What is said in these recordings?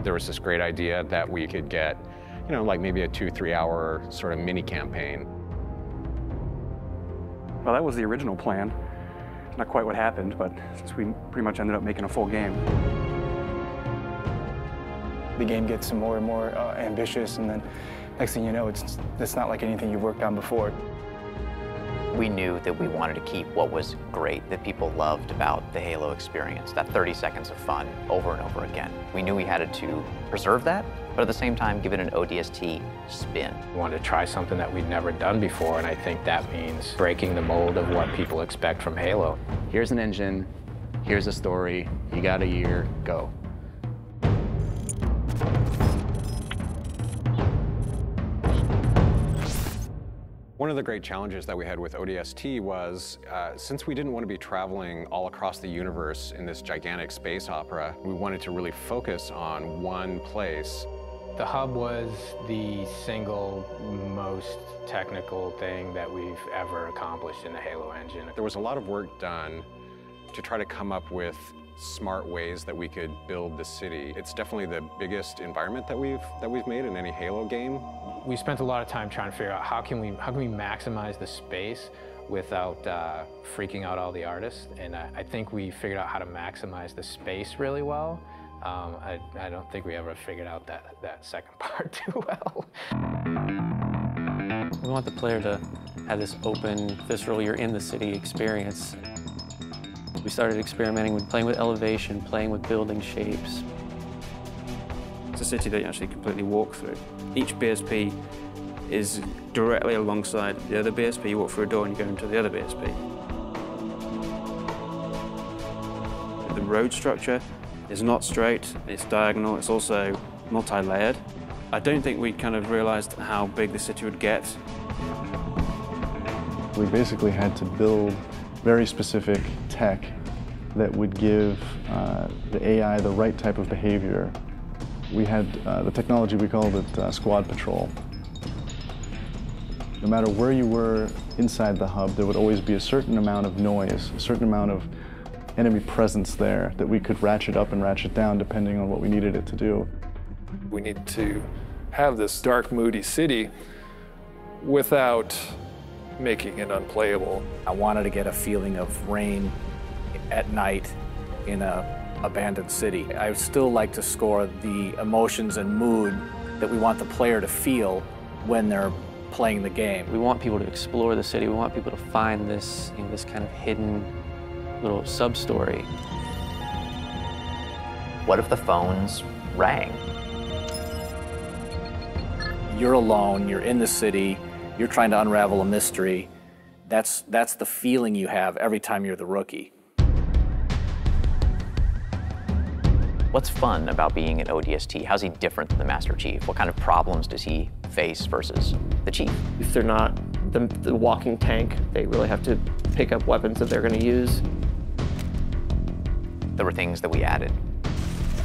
There was this great idea that we could get, like maybe a 2-3 hour sort of mini campaign. Well, that was the original plan. Not quite what happened, but since we pretty much ended up making a full game. The game gets more and more ambitious, and then next thing you know, it's not like anything you've worked on before. We knew that we wanted to keep what was great, that people loved about the Halo experience, that 30 seconds of fun over and over again. We knew we had to preserve that, but at the same time, give it an ODST spin. We wanted to try something that we'd never done before, and I think that means breaking the mold of what people expect from Halo. Here's an engine, here's a story, you got a year, go. One of the great challenges that we had with ODST was, since we didn't want to be traveling all across the universe in this gigantic space opera, we wanted to really focus on one place. The hub was the single most technical thing that we've ever accomplished in the Halo engine. There was a lot of work done to try to come up with smart ways that we could build the city. It's definitely the biggest environment that we've made in any Halo game. We spent a lot of time trying to figure out how can we maximize the space without freaking out all the artists, and I think we figured out how to maximize the space really well. I don't think we ever figured out that second part too well. We want the player to have this open, visceral, you're in the city experience. We started experimenting with playing with elevation, playing with building shapes. It's a city that you actually completely walk through. Each BSP is directly alongside the other BSP. You walk through a door and you go into the other BSP. The road structure is not straight, it's diagonal, it's also multi-layered. I don't think we kind of realized how big the city would get. We basically had to build very specific tech that would give the AI the right type of behavior. We had the technology, we called it Squad Patrol. No matter where you were inside the hub, there would always be a certain amount of noise, a certain amount of enemy presence there that we could ratchet up and ratchet down depending on what we needed it to do. We need to have this dark, moody city without making it unplayable. I wanted to get a feeling of rain at night in an abandoned city. I would still like to score the emotions and mood that we want the player to feel when they're playing the game. We want people to explore the city. We want people to find this, this kind of hidden little sub-story. What if the phones rang? You're alone, you're in the city, you're trying to unravel a mystery. That's the feeling you have every time you're the rookie. What's fun about being an ODST? How's he different than the Master Chief? What kind of problems does he face versus the Chief? If they're not the walking tank, they really have to pick up weapons that they're going to use. There were things that we added.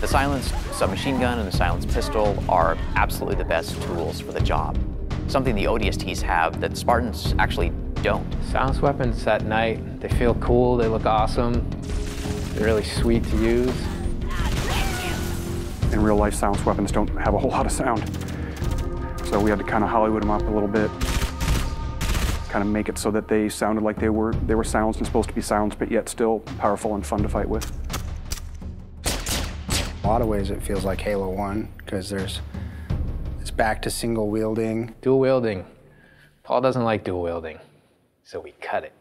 The silenced submachine gun and the silenced pistol are absolutely the best tools for the job. Something the ODSTs have that Spartans actually don't. Silenced weapons at night, they feel cool, they look awesome, they're really sweet to use. In real life, silenced weapons don't have a whole lot of sound. So we had to kind of Hollywood them up a little bit, kind of make it so that they sounded like they were silenced and supposed to be silenced, but yet still powerful and fun to fight with. In a lot of ways, it feels like Halo 1, because it's back to single wielding. Dual wielding. Paul doesn't like dual wielding, so we cut it.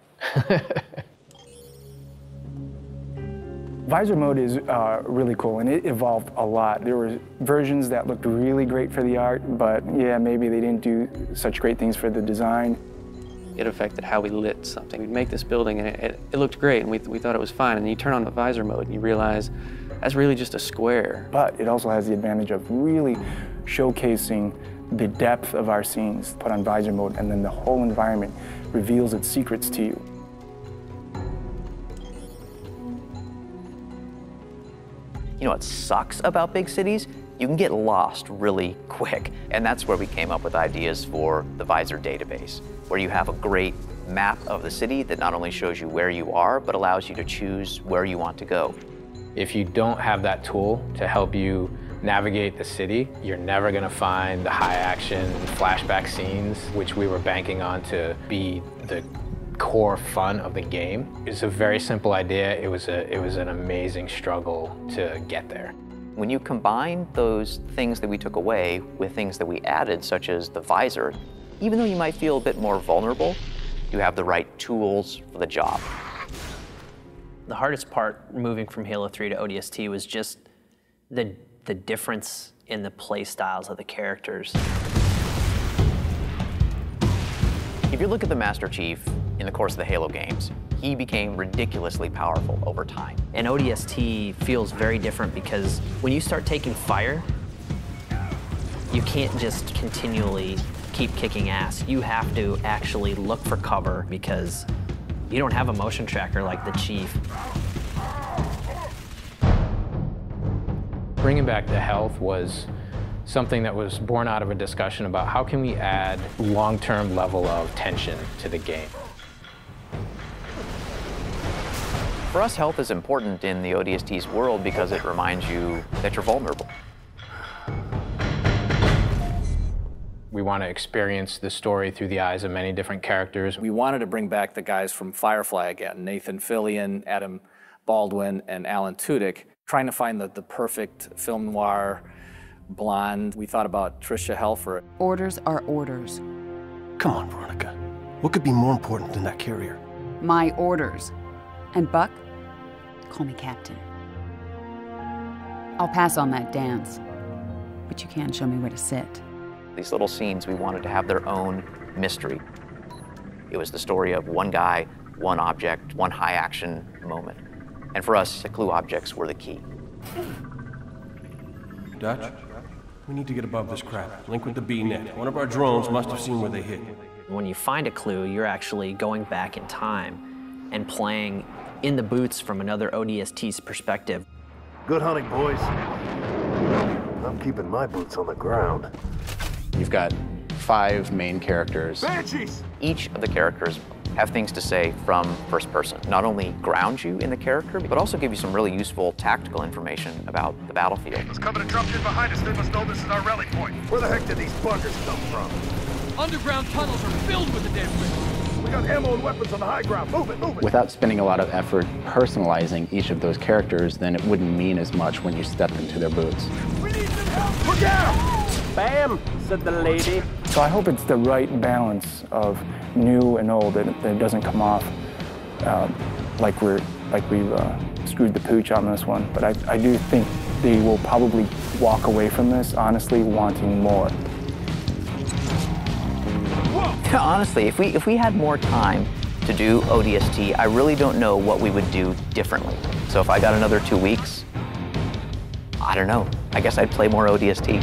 Visor mode is really cool, and it evolved a lot. There were versions that looked really great for the art, but yeah, maybe they didn't do such great things for the design. It affected how we lit something. We'd make this building, and it looked great, and we thought it was fine, and you turn on the visor mode, and you realize that's really just a square. But it also has the advantage of really showcasing the depth of our scenes. Put on visor mode, and then the whole environment reveals its secrets to you. You know what sucks about big cities? You can get lost really quick. And that's where we came up with ideas for the Visor database, where you have a great map of the city that not only shows you where you are, but allows you to choose where you want to go. If you don't have that tool to help you navigate the city. You're never gonna find the high action flashback scenes, which we were banking on to be the core fun of the game. It's a very simple idea. It was an amazing struggle to get there. When you combine those things that we took away with things that we added, such as the visor, even though you might feel a bit more vulnerable, you have the right tools for the job. The hardest part moving from Halo 3 to ODST was just the difference in the play styles of the characters. If you look at the Master Chief in the course of the Halo games, he became ridiculously powerful over time. And ODST feels very different because when you start taking fire, you can't just continually keep kicking ass. You have to actually look for cover because you don't have a motion tracker like the Chief. Bringing back the health was something that was born out of a discussion about how can we add long-term level of tension to the game. For us, health is important in the ODST's world because it reminds you that you're vulnerable. We want to experience the story through the eyes of many different characters. We wanted to bring back the guys from Firefly again, Nathan Fillion, Adam Baldwin, and Alan Tudyk, trying to find the perfect film noir blonde. We thought about Tricia Helfer. Orders are orders. Come on, Veronica. What could be more important than that carrier? My orders. And Buck, call me Captain. I'll pass on that dance, but you can show me where to sit. These little scenes, we wanted to have their own mystery. It was the story of one guy, one object, one high action moment. And for us, the clue objects were the key. Dutch, we need to get above this crap. Link with the B-net. One of our drones must have seen where they hit. When you find a clue, you're actually going back in time and playing in the boots from another ODST's perspective. Good hunting, boys. I'm keeping my boots on the ground. You've got 5 main characters. Banshees! Each of the characters have things to say from first person. Not only ground you in the character, but also give you some really useful tactical information about the battlefield. It's coming to drop in behind us. They must know this is our rally point. Where the heck did these bunkers come from? Underground tunnels are filled with the damn thing. We got ammo and weapons on the high ground. Move it, move it. Without spending a lot of effort personalizing each of those characters, then it wouldn't mean as much when you step into their boots. We need some help. Look out! Bam, said the lady. So I hope it's the right balance of new and old, that it doesn't come off like we've screwed the pooch on this one. But I do think they will probably walk away from this honestly wanting more. Honestly, if we had more time to do ODST, I really don't know what we would do differently. So if I got another 2 weeks, I don't know. I guess I'd play more ODST.